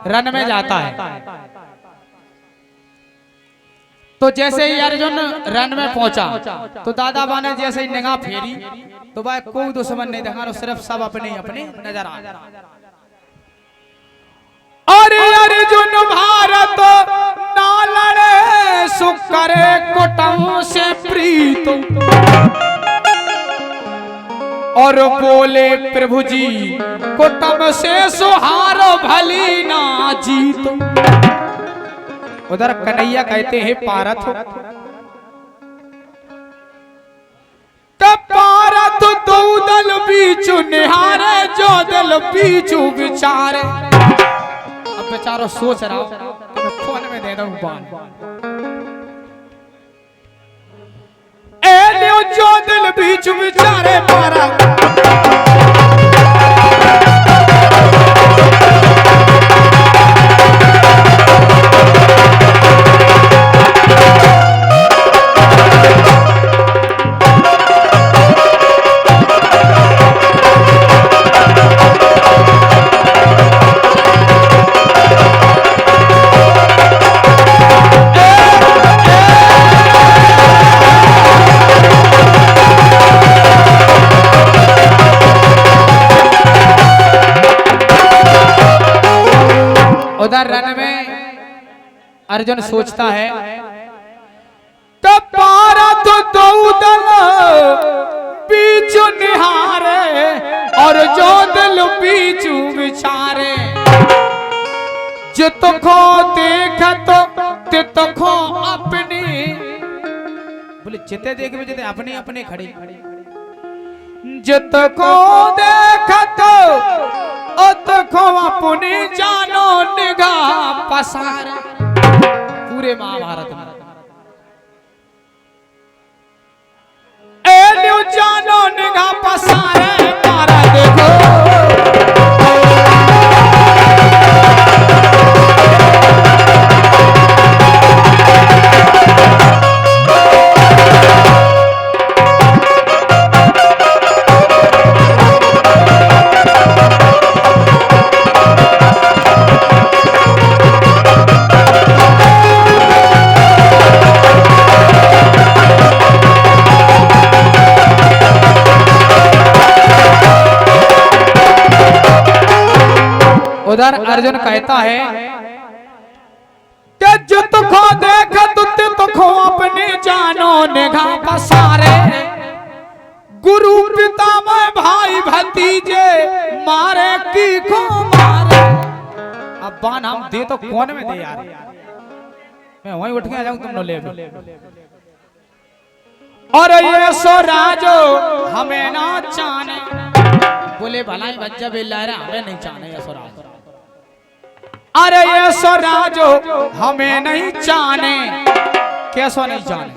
Run में जाता है। तो जैसे ही अर्जुन रन में पहुंचा तो दादा बा ने जैसे ही निगाह फेरी तो भाई कोई दुश्मन नहीं देखा, सिर्फ सब अपने अपने नजर आ। अरे अर्जुन भारत ना लड़े सुकरे कुटुंब से प्रीत, और बोले प्रभु जी कुटुंब से सुहारो भली ना जीत। उधर कन्हैया कहते हैं पारथ, पारथ दो दल बीचू निहारे जो दल बीचू विचारे। अब बेचारो सोच रहा कि मैं फोन में दे दूं बाण, ए जो दिल बीचू विचारे पारथ। उधर रन में अर्जुन सोचता है तो पारथ दो दल बीचू निहारे और जो दिल बीचू विचारे। जित को देख तो तित को अपने, बोले जिते देख भी जिते अपने अपने खड़े। जित को देख तो को अपने जानो निगाह पसार। पूरे महाभारत में ए जानो निगाह पसारे मारा देखो। उधर अर्जुन कहता है कि जित को देख तित को अपने जानो निगाह पसारे। गुरु पितामह भाई भतीजे मारे की को मारे। अब बाण हम दे तो कौन में दे यार, मैं वहीं उठ के आ जाऊं तुम ले। और ये सो राजो हमें ना चाने, बोले भलाई बच्चा बिल्ला रहा हमें नहीं चाने ये सो राजो। अरे ये स्वराजो हमें नहीं जाने, कैसो नहीं जाने।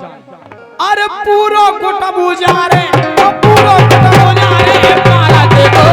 अरे पूरो कुटुंब उजारे, पूरो कुटुंब उजारे मारा देखो।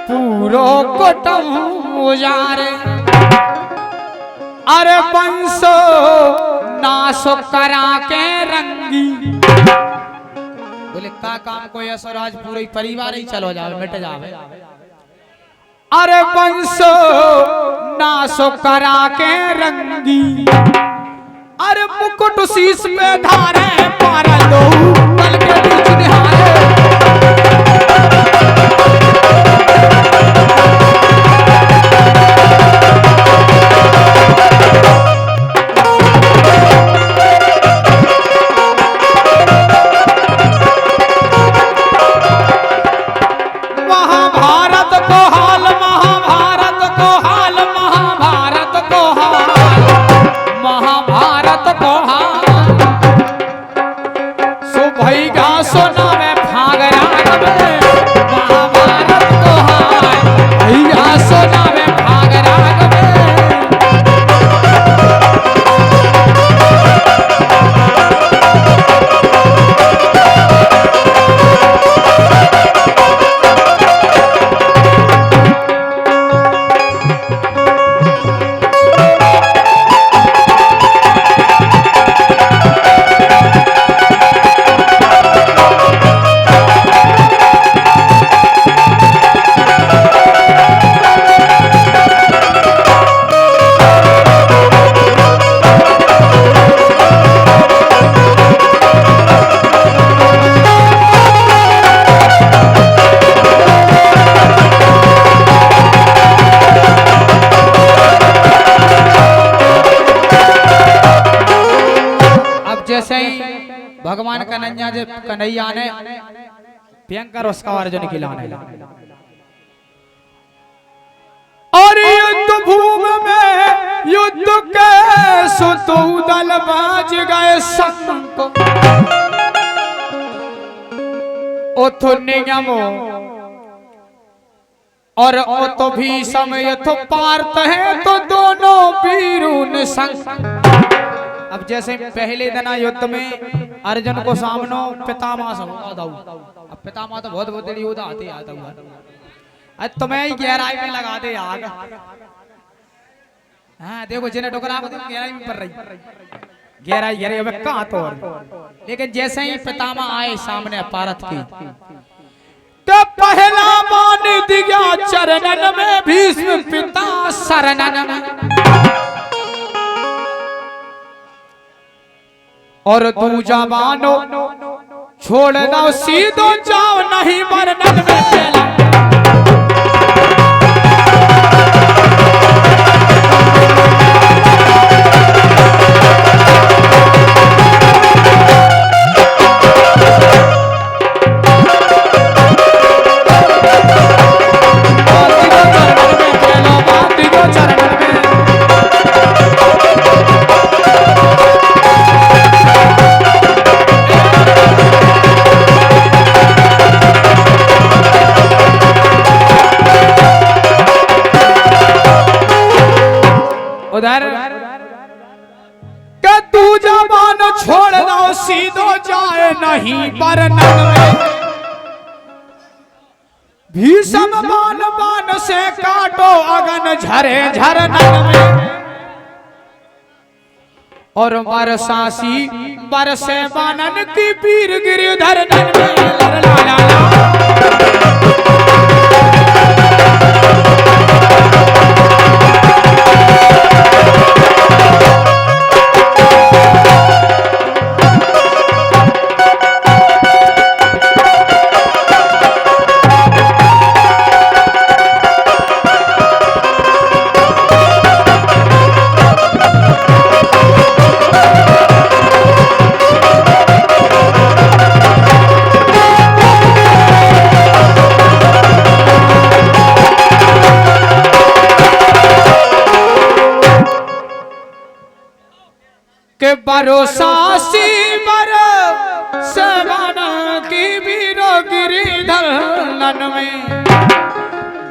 पूरो कुटुंब उजारे। अरे बंसो नासो करा के रंगी, बोले का काम को यशोराज पूरे परिवार ही चलो जावे मिट जावे। अरे बंसो नासो करा के रंगी, अरे मुकुट शीश पे धारे पारा दो कल के बीच निहारे। अब जैसे ही भगवान कन्हैया ने भयंकर उसका अर्जुन खिलाने लगा और युद्ध भूमि में युद्ध के सुतूदल बाज गए संग ओथो नियमो और तो भी समय तो पार्थ है तो दोनों वीरून संग। अब जैसे पहले दिन युद्ध में अर्जुन को सामनो पितामह सब अब पितामह तो बहुत बहुत देरी होता आते आता हुआ आज तुम्हें ही गहराई में लगा दे आग। हाँ देखो जिन्हें टोकरा को गहराई में पड़ रही गहराई गहराई अब कहाँ तो लेकिन जैसे ही पितामह आए सामने पार्थ की तो पहला मान दिया चरणन में भीष्म पिता शरणन में और दूजा मानो छोड़ दो सीधो जाओ नहीं वर्णन में चला। उधर के तू जबान छोड़ दो सीधो जाए नहीं वर्णन में भीषम बाण बाण से काटो अगन झरे झरनन में और बरसासी बरसे बानन की पीर गिरिधर नन में ला ला ला। के भरोसा सी बर सवन की वीरो गिरिधर नन में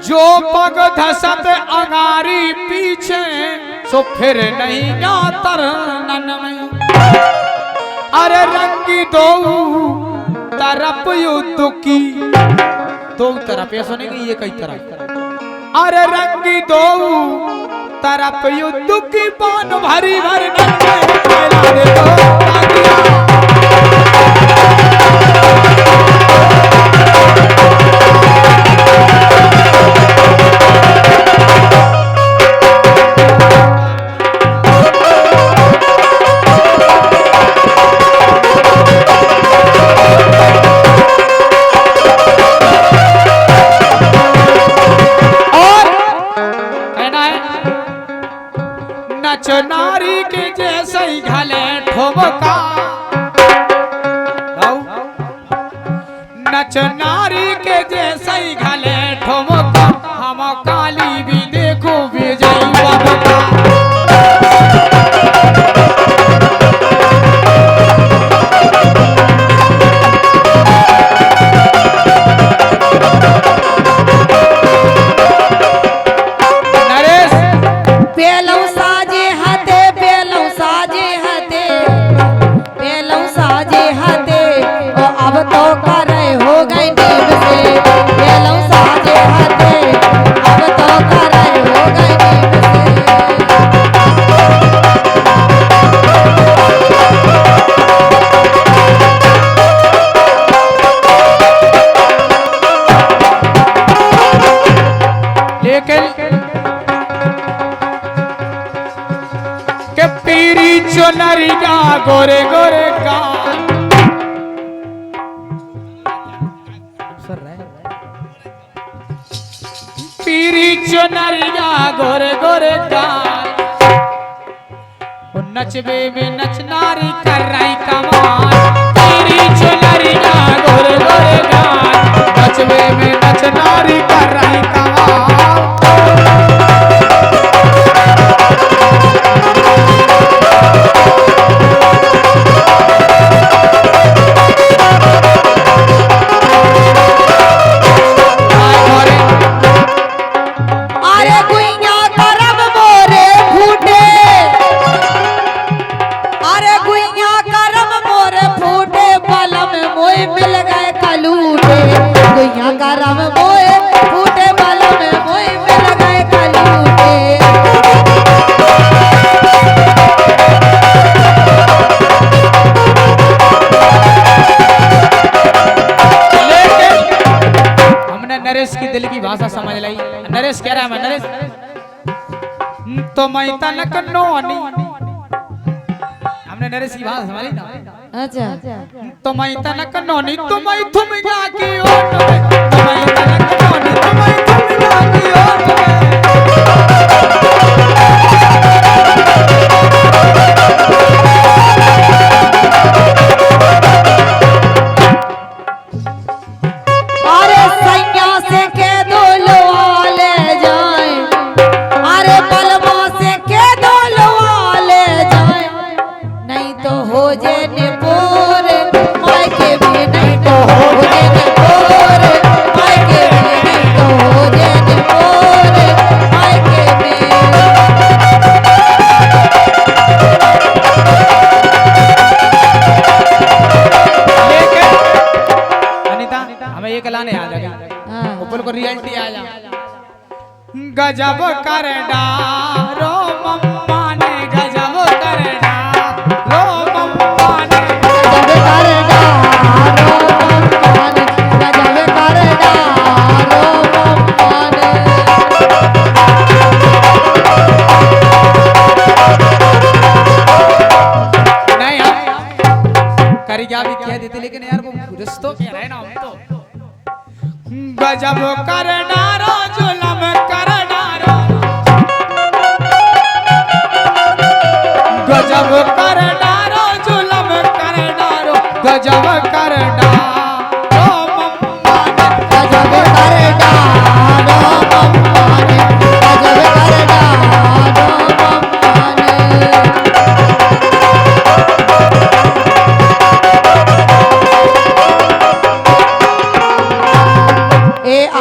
जो पग धसत अगारी पीछे सो फिर नहीं जातर नन में अरे रंगी दो तरफ युद्ध की दो तरफ ऐसा नहीं कि ये कई तरफ अरे रंगी दो तरफ युद्ध की बान भरी भर नारी के जैसे ही घले ठोबका नच नारी के जैसे ही घले ठोबका हम काली भी देखो विजयी बाबा के पीरी चुनरिया गोरे गोरे का पीरी चुनरिया गोरे गोरे का नचबे में नच नारी कर रही कमाल, तेरी चुनरिया गोर गोर गाल, नचबे में नच नारी कर रही कमाल। नरेश की दिल की भाषा समझ ली। नरेश कह रहा है, मैं नरेश तो मैं तनक नोनी, हमने नरेश की भाषा समझ ली ना। अच्छा तो मैं तनक नोनी तुम तुम जाके ओट में, तो मैं तनक नोनी तुम जाके ओट में। रियलिटी आ जा। गजब कर डारो मम्मा ने, गजब कर डारो मम्मा ने, गजब कर डारो मम्मा ने, गजब कर डारो मम्मा ने। नहीं करी क्या भी कह देते, लेकिन यार वो रिश्तों के रहे ना हम तो। गजब कर डारो जुलम कर डारो, गजब कर डारो जुलम कर डारो, गजब कर डारो मम्मा ने, गजब कर डारो मम्मा ने, गजब कर डारो मम्मा ने।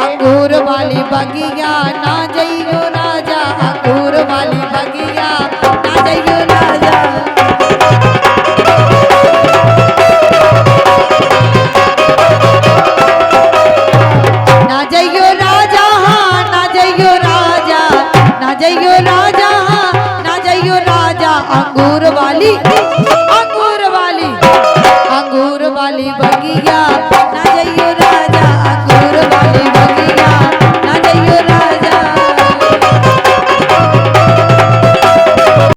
अंगूर वाली बगिया ना जइयो राजा, अंगूर वाली बगिया ना जइयो राजा। ना जइयो राजा हाँ, ना जइयो राजा, ना जइयो राजा हाँ, ना जइयो राजा अंगूर वाली